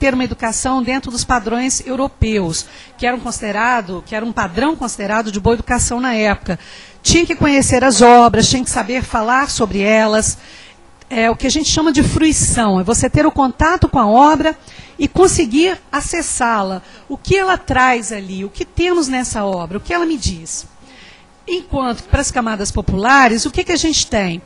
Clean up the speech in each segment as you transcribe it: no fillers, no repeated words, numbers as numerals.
ter uma educação dentro dos padrões europeus, que era um padrão considerado de boa educação na época. Tinha que conhecer as obras, tinha que saber falar sobre elas. É o que a gente chama de fruição, é você ter o contato com a obra e conseguir acessá-la. O que ela traz ali, o que temos nessa obra, o que ela me diz. Enquanto que para as camadas populares, o que a gente tem?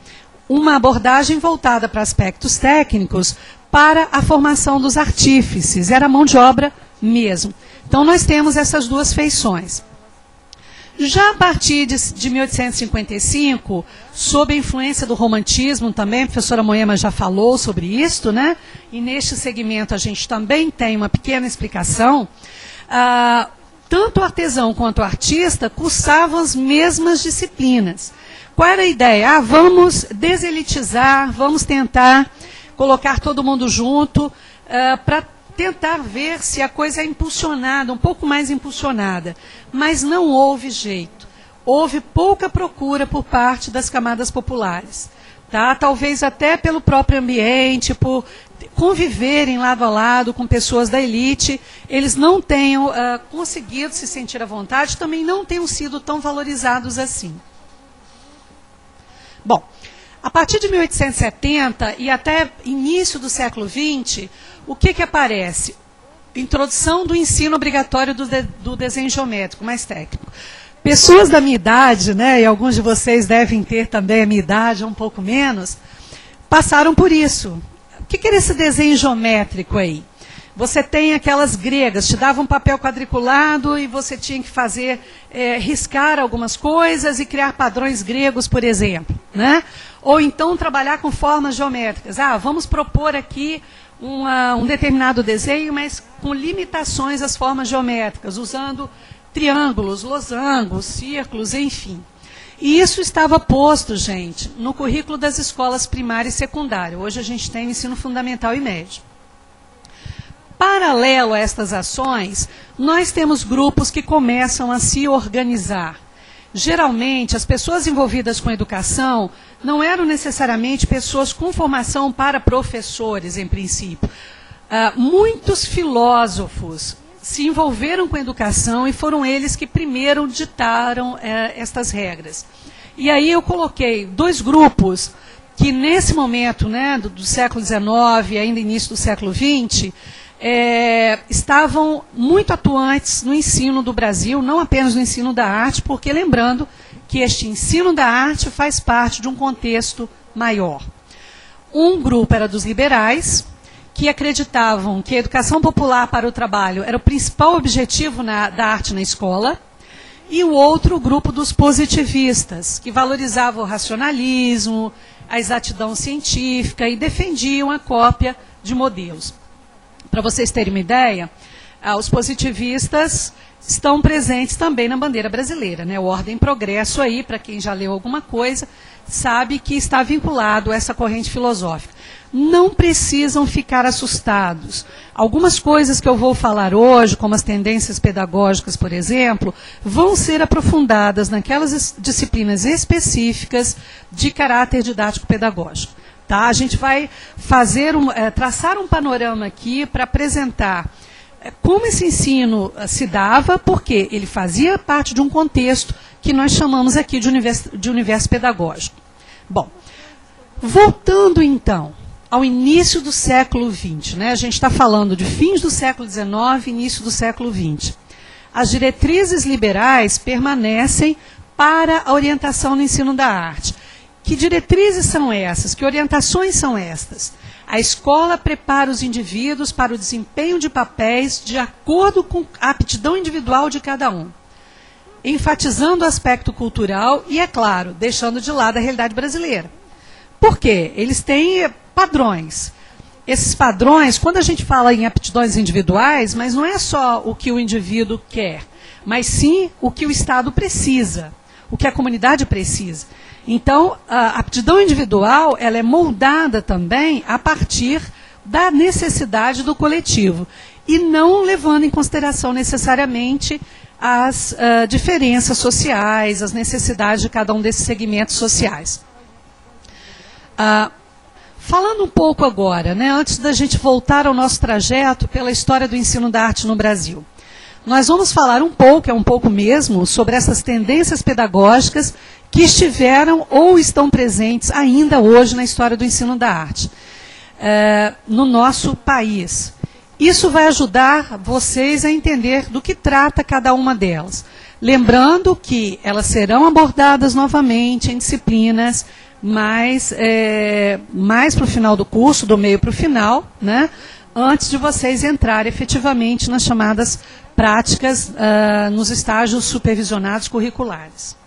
Uma abordagem voltada para aspectos técnicos, para a formação dos artífices, era mão de obra mesmo. Então nós temos essas duas feições. Já a partir de 1855, sob a influência do romantismo também, a professora Moema já falou sobre isso, né? E neste segmento a gente também tem uma pequena explicação. Tanto o artesão quanto o artista cursavam as mesmas disciplinas. Qual era a ideia? Vamos deselitizar, vamos tentar colocar todo mundo junto para tentar ver se a coisa é impulsionada, um pouco mais impulsionada. Mas não houve jeito. Houve pouca procura por parte das camadas populares. Tá? Talvez até pelo próprio ambiente, por conviverem lado a lado com pessoas da elite, eles não tenham conseguido se sentir à vontade, também não tenham sido tão valorizados assim. Bom, a partir de 1870 e até início do século XX, o que aparece? Introdução do ensino obrigatório do desenho geométrico, mais técnico. Pessoas da minha idade, né, e alguns de vocês devem ter também a minha idade, um pouco menos, passaram por isso. O que era esse desenho geométrico aí? Você tem aquelas gregas, te davam um papel quadriculado e você tinha que fazer, riscar algumas coisas e criar padrões gregos, por exemplo. Né? Ou então trabalhar com formas geométricas. Vamos propor aqui um determinado desenho, mas com limitações às formas geométricas, usando triângulos, losangos, círculos, enfim. E isso estava posto, gente, no currículo das escolas primária e secundária. Hoje a gente tem o ensino fundamental e médio. Paralelo a estas ações, nós temos grupos que começam a se organizar. Geralmente, as pessoas envolvidas com educação não eram necessariamente pessoas com formação para professores, em princípio. Muitos filósofos se envolveram com a educação e foram eles que primeiro ditaram estas regras. E aí eu coloquei dois grupos que nesse momento, né, do século XIX e ainda início do século XX, estavam muito atuantes no ensino do Brasil, não apenas no ensino da arte, porque lembrando que este ensino da arte faz parte de um contexto maior. Um grupo era dos liberais, que acreditavam que a educação popular para o trabalho era o principal objetivo da arte na escola, e o outro, o grupo dos positivistas, que valorizavam o racionalismo, a exatidão científica e defendiam a cópia de modelos. Para vocês terem uma ideia, os positivistas estão presentes também na bandeira brasileira. Né? O Ordem e Progresso aí, para quem já leu alguma coisa, sabe que está vinculado a essa corrente filosófica. Não precisam ficar assustados. Algumas coisas que eu vou falar hoje, como as tendências pedagógicas, por exemplo, vão ser aprofundadas naquelas disciplinas específicas de caráter didático-pedagógico. Tá? A gente vai traçar um panorama aqui para apresentar como esse ensino se dava, porque ele fazia parte de um contexto que nós chamamos aqui de universo pedagógico. Bom, voltando então ao início do século XX, né? A gente está falando de fins do século XIX e início do século XX. As diretrizes liberais permanecem para a orientação no ensino da arte. Que diretrizes são essas? Que orientações são estas? A escola prepara os indivíduos para o desempenho de papéis de acordo com a aptidão individual de cada um, enfatizando o aspecto cultural e, é claro, deixando de lado a realidade brasileira. Por quê? Eles têm padrões. Esses padrões, quando a gente fala em aptidões individuais, mas não é só o que o indivíduo quer, mas sim o que o Estado precisa, o que a comunidade precisa. Então, a aptidão individual ela é moldada também a partir da necessidade do coletivo e não levando em consideração necessariamente as diferenças sociais, as necessidades de cada um desses segmentos sociais. Falando um pouco agora, né, antes da gente voltar ao nosso trajeto pela história do ensino da arte no Brasil, nós vamos falar um pouco, é um pouco mesmo, sobre essas tendências pedagógicas que estiveram ou estão presentes ainda hoje na história do ensino da arte no nosso país. Isso vai ajudar vocês a entender do que trata cada uma delas. Lembrando que elas serão abordadas novamente em disciplinas mais para o final do curso, do meio para o final, né, antes de vocês entrarem efetivamente nas chamadas práticas nos estágios supervisionados curriculares.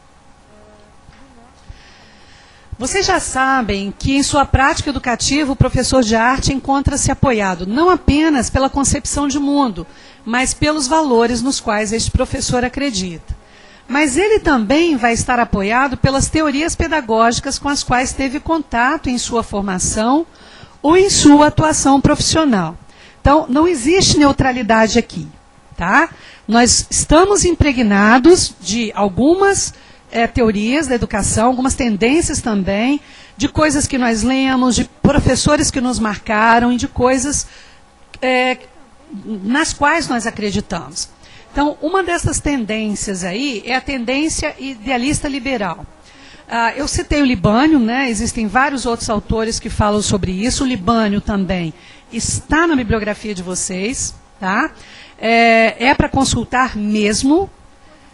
Vocês já sabem que em sua prática educativa o professor de arte encontra-se apoiado não apenas pela concepção de mundo, mas pelos valores nos quais este professor acredita. Mas ele também vai estar apoiado pelas teorias pedagógicas com as quais teve contato em sua formação ou em sua atuação profissional. Então, não existe neutralidade aqui, tá? Nós estamos impregnados de algumas teorias da educação, algumas tendências também, de coisas que nós lemos, de professores que nos marcaram e de coisas nas quais nós acreditamos. Então, uma dessas tendências aí é a tendência idealista liberal. Eu citei o Libânio, né? Existem vários outros autores que falam sobre isso. O Libânio também está na bibliografia de vocês, tá? É para consultar mesmo.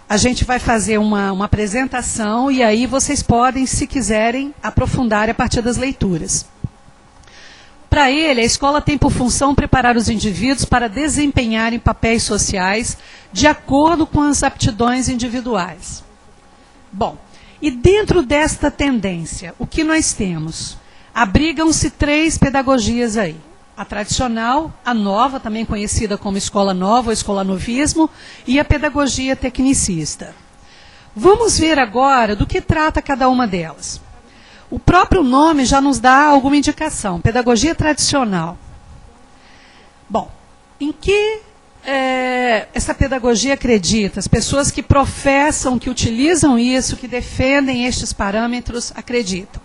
A gente vai fazer uma apresentação e aí vocês podem, se quiserem, aprofundar a partir das leituras. Para ele, a escola tem por função preparar os indivíduos para desempenharem papéis sociais de acordo com as aptidões individuais. Bom, e dentro desta tendência, o que nós temos? Abrigam-se 3 pedagogias aí. A tradicional, a nova, também conhecida como escola nova ou escola novismo, e a pedagogia tecnicista. Vamos ver agora do que trata cada uma delas. O próprio nome já nos dá alguma indicação. Pedagogia tradicional. Bom, em que essa pedagogia acredita? As pessoas que professam, que utilizam isso, que defendem estes parâmetros, acreditam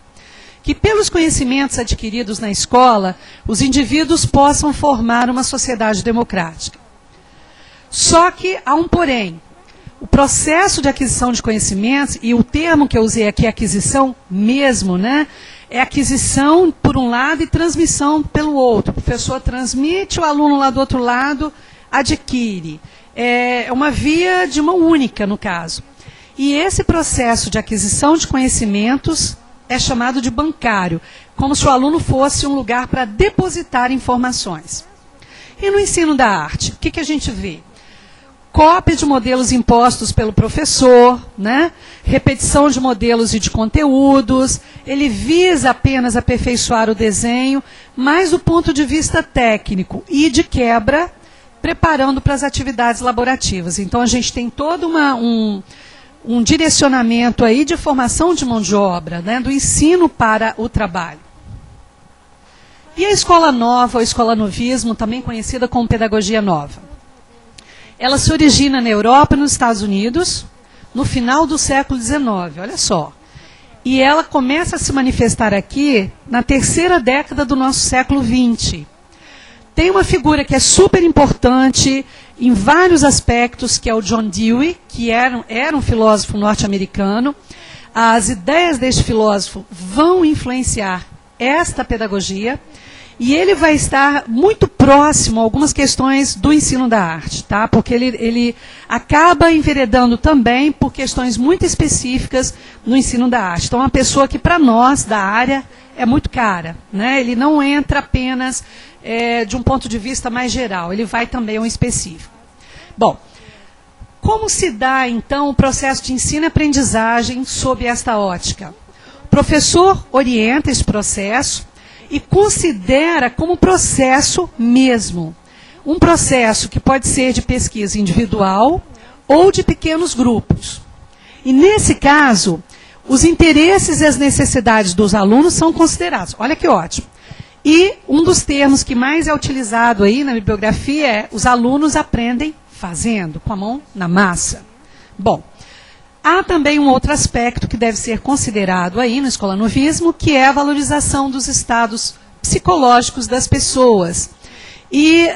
que pelos conhecimentos adquiridos na escola, os indivíduos possam formar uma sociedade democrática. Só que há um porém. O processo de aquisição de conhecimentos, e o termo que eu usei aqui é aquisição mesmo, né? É aquisição por um lado e transmissão pelo outro. O professor transmite, o aluno lá do outro lado adquire. É uma via de mão única, no caso. E esse processo de aquisição de conhecimentos é chamado de bancário, como se o aluno fosse um lugar para depositar informações. E no ensino da arte, o que a gente vê? Cópia de modelos impostos pelo professor, né? Repetição de modelos e de conteúdos, ele visa apenas aperfeiçoar o desenho, mas do ponto de vista técnico e de quebra, preparando para as atividades laborativas. Então a gente tem todo um direcionamento aí de formação de mão de obra, né, do ensino para o trabalho. E a escola nova, ou escola novismo, também conhecida como pedagogia nova. Ela se origina na Europa e nos Estados Unidos, no final do século XIX, olha só. E ela começa a se manifestar aqui na terceira década do nosso século XX. Tem uma figura que é super importante em vários aspectos, que é o John Dewey, que era um filósofo norte-americano. As ideias deste filósofo vão influenciar esta pedagogia, e ele vai estar muito próximo a algumas questões do ensino da arte, tá? Porque ele acaba enveredando também por questões muito específicas no ensino da arte. Então, é uma pessoa que, para nós, da área, é muito cara, né? Ele não entra apenas de um ponto de vista mais geral, ele vai também ao específico. Bom, como se dá, então, o processo de ensino e aprendizagem sob esta ótica? O professor orienta esse processo e considera como processo mesmo. Um processo que pode ser de pesquisa individual ou de pequenos grupos. E, nesse caso, os interesses e as necessidades dos alunos são considerados. Olha que ótimo. E um dos termos que mais é utilizado aí na bibliografia é: os alunos aprendem fazendo, com a mão na massa. Bom, há também um outro aspecto que deve ser considerado aí no escolanovismo, que é a valorização dos estados psicológicos das pessoas. E